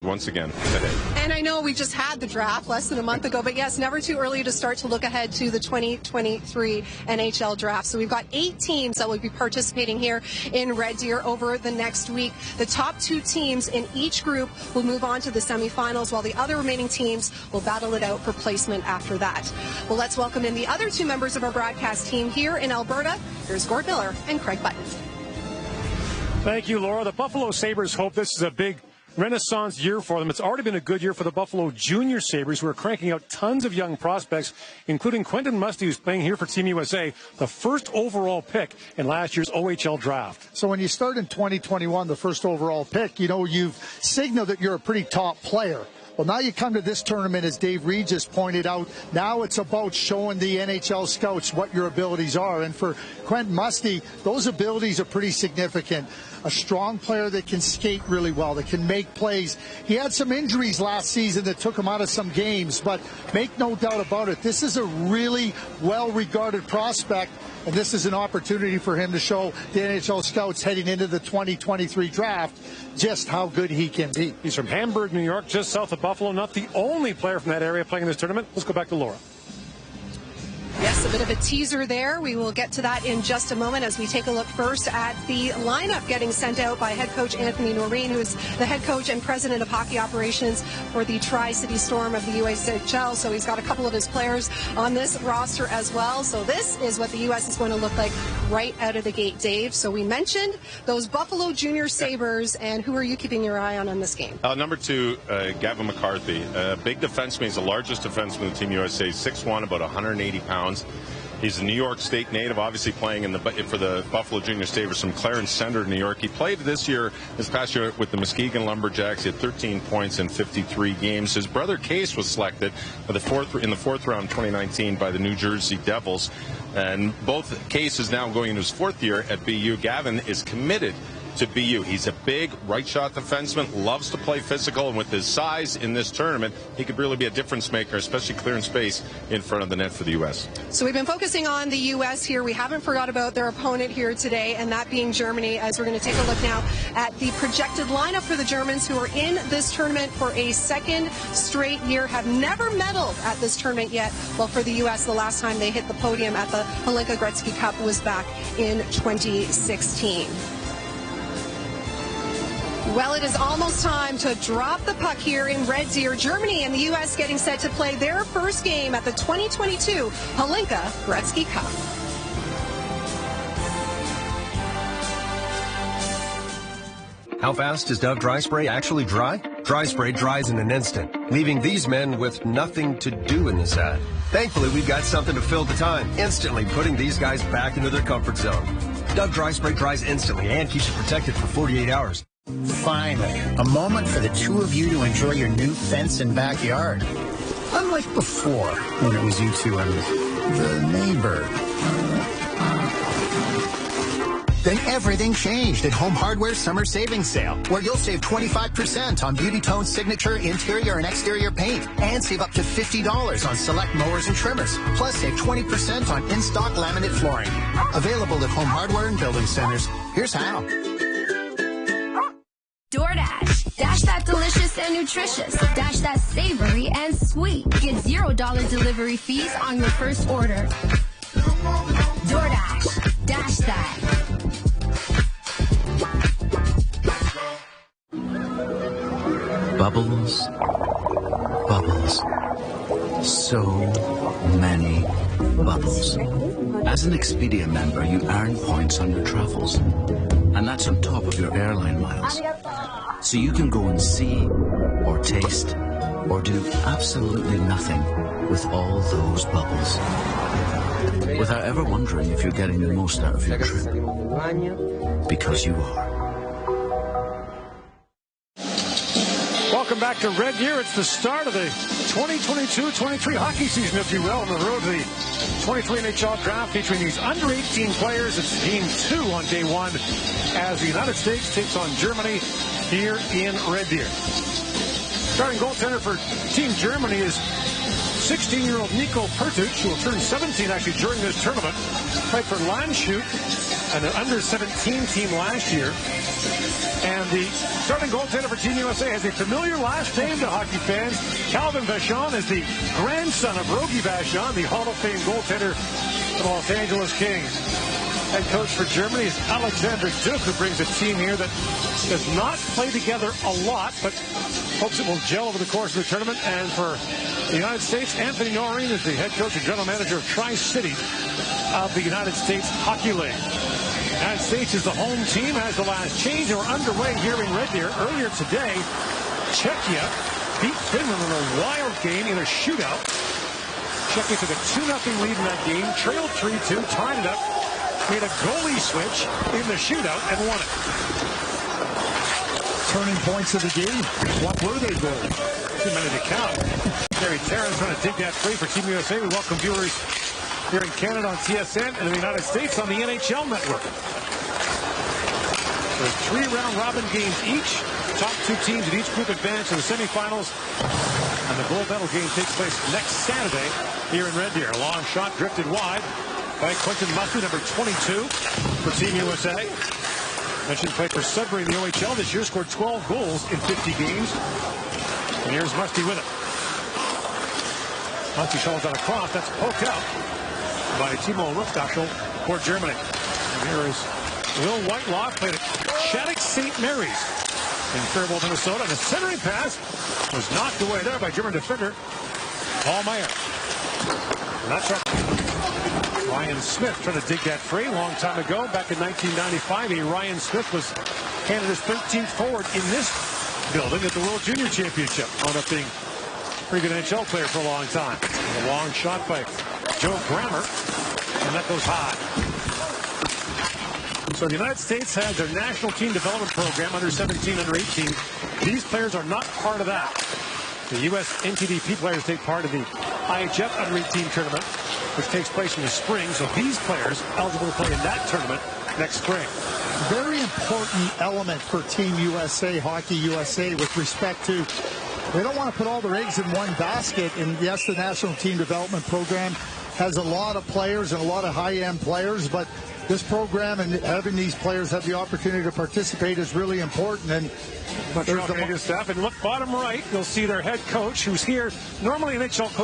once again today. And I know we just had the draft less than a month ago, but yes, never too early to start to look ahead to the 2023 NHL draft. So we've got 8 teams that will be participating here in Red Deer over the next week. The top 2 teams in each group will move on to the semifinals, while the other remaining teams will battle it out for placement after that. Well, let's welcome in the other 2 members of our broadcast team here in Alberta. Here's Gord Miller and Craig Button. Thank you, Laura. The Buffalo Sabres hope this is a big renaissance year for them. It's already been a good year for the Buffalo Junior Sabres, who are cranking out tons of young prospects, including Quentin Musty, who's playing here for Team USA, the first overall pick in last year's OHL draft. So when you start in 2021, the first overall pick, you've signaled that you're a pretty top player. Well, now you come to this tournament, as Dave Regis pointed out, now it's about showing the NHL scouts what your abilities are. And for Quentin Musty, those abilities are pretty significant. A strong player that can skate really well, that can make plays. He had some injuries last season that took him out of some games, but make no doubt about it, this is a really well-regarded prospect, and this is an opportunity for him to show the NHL scouts heading into the 2023 draft just how good he can be. He's from Hamburg, New York, just south of Buffalo. Not the only player from that area playing in this tournament. Let's go back to Laura. Yes, a bit of a teaser there. We will get to that in just a moment as we take a look first at the lineup getting sent out by head coach Anthony Noreen, who is the head coach and president of hockey operations for the Tri-City Storm of the USHL. So he's got a couple of his players on this roster as well. So this is what the U.S. is going to look like right out of the gate, Dave. So we mentioned those Buffalo Junior Sabres, and who are you keeping your eye on this game? Number 2, Gavin McCarthy. Big defenseman. He's the largest defenseman of Team USA, 6'1", about 180 pounds. He's a New York State native, obviously playing for the Buffalo Junior Sabres from Clarence Center, New York. He played this past year with the Muskegon Lumberjacks. He had 13 points in 53 games. His brother Case was selected in the fourth round 2019 by the New Jersey Devils. And both Case is now going into his 4th year at BU. Gavin is committed to BU. He's a big right shot defenseman, loves to play physical, and with his size in this tournament, he could really be a difference maker, especially clearing space in front of the net for the U.S. So we've been focusing on the U.S. here. We haven't forgot about their opponent here today, and that being Germany, as we're going to take a look now at the projected lineup for the Germans, who are in this tournament for a 2nd straight year, have never medaled at this tournament yet. Well, for the U.S., the last time they hit the podium at the Hlinka-Gretzky Cup was back in 2016. Well, it is almost time to drop the puck here in Red Deer. Germany and the U.S. getting set to play their first game at the 2022 Hlinka-Gretzky Cup. How fast does Dove Dry Spray actually dry? Dry Spray dries in an instant, leaving these men with nothing to do in this ad. Thankfully, we've got something to fill the time, instantly putting these guys back into their comfort zone. Dove Dry Spray dries instantly and keeps you protected for 48 hours. Finally, a moment for the 2 of you to enjoy your new fence and backyard. Unlike before, when it was you 2 and the neighbor. Then everything changed at Home Hardware Summer Savings Sale, where you'll save 25% on Beauty Tone Signature interior and exterior paint, and save up to $50 on select mowers and trimmers. Plus, save 20% on in-stock laminate flooring. Available at Home Hardware and Building Centers. Here's how. DoorDash. Dash that delicious and nutritious. Dash that savory and sweet. Get $0 delivery fees on your first order. DoorDash. Dash that. Bubbles. Bubbles. So many bubbles. As an Expedia member, you earn points on your travels. And that's on top of your airline miles. So you can go and see, or taste, or do absolutely nothing with all those bubbles. Without ever wondering if you're getting the most out of your trip. Because you are. Welcome back to Red Deer. It's the start of the 2022-23 hockey season, if you will, on the road to the 23 NHL draft featuring these under-18 players. It's Team 2 on day 1 as the United States takes on Germany here in Red Deer. Starting goaltender for Team Germany is 16-year-old Nico Pertuch, who will turn 17 actually during this tournament. Played for Landshut and an under-17 team last year. And And the starting goaltender for Team USA has a familiar last name to hockey fans. Calvin Vachon is the grandson of Rogie Vachon, the Hall of Fame goaltender for the Los Angeles Kings. Head coach for Germany is Alexander Duke, who brings a team here that does not play together a lot, but hopes it will gel over the course of the tournament. And for the United States, Anthony Noreen is the head coach and general manager of Tri-City of the United States Hockey League. The United States is the home team, has the last change, and we're underway here in Red Deer. Earlier today, Czechia beat Finland in a wild game in a shootout. Czechia took a 2-0 lead in that game, trailed 3-2, tied it up, made a goalie switch in the shootout, and won it. Turning points of the game. What were they, goals? Too many to count. Gary Terran's trying to dig that free for Team USA. We welcome viewers here in Canada on TSN and in the United States on the NHL Network. There's 3 round-robin games each. Top 2 teams in each group advance to the semifinals. And the gold medal game takes place next Saturday here in Red Deer. A long shot drifted wide by Quentin Musty, number 22 for Team USA. Mentioned played for Sudbury in the OHL this year, scored 12 goals in 50 games. And here's Musty with it. Musty shovels that across. That's poked out by Timo Luftgachel for Germany. And here is Will Whitelock, played at Shattuck St. Mary's in Faribault, Minnesota. And the centering pass was knocked away there by German defender Paul Meyer. And that's right. Ryan Smith trying to dig that free a long time ago. Back in 1995, Ryan Smith was Canada's 13th forward in this building at the World Junior Championship. Wound up being a pretty good NHL player for a long time. A long shot by Joe Grammer, and that goes high. So the United States has their national team development program, under 17, under 18. These players are not part of that. The U.S. NTDP players take part of the IHF under 18 tournament, which takes place in the spring. So these players eligible to play in that tournament next spring. Very important element for Team USA, Hockey USA, with respect to they don't want to put all their eggs in one basket. And yes, the national team development program has a lot of players and a lot of high-end players, but this program and having these players have the opportunity to participate is really important. And there's the staff. And look, bottom right, you'll see their head coach, who's here, normally an NHL coach.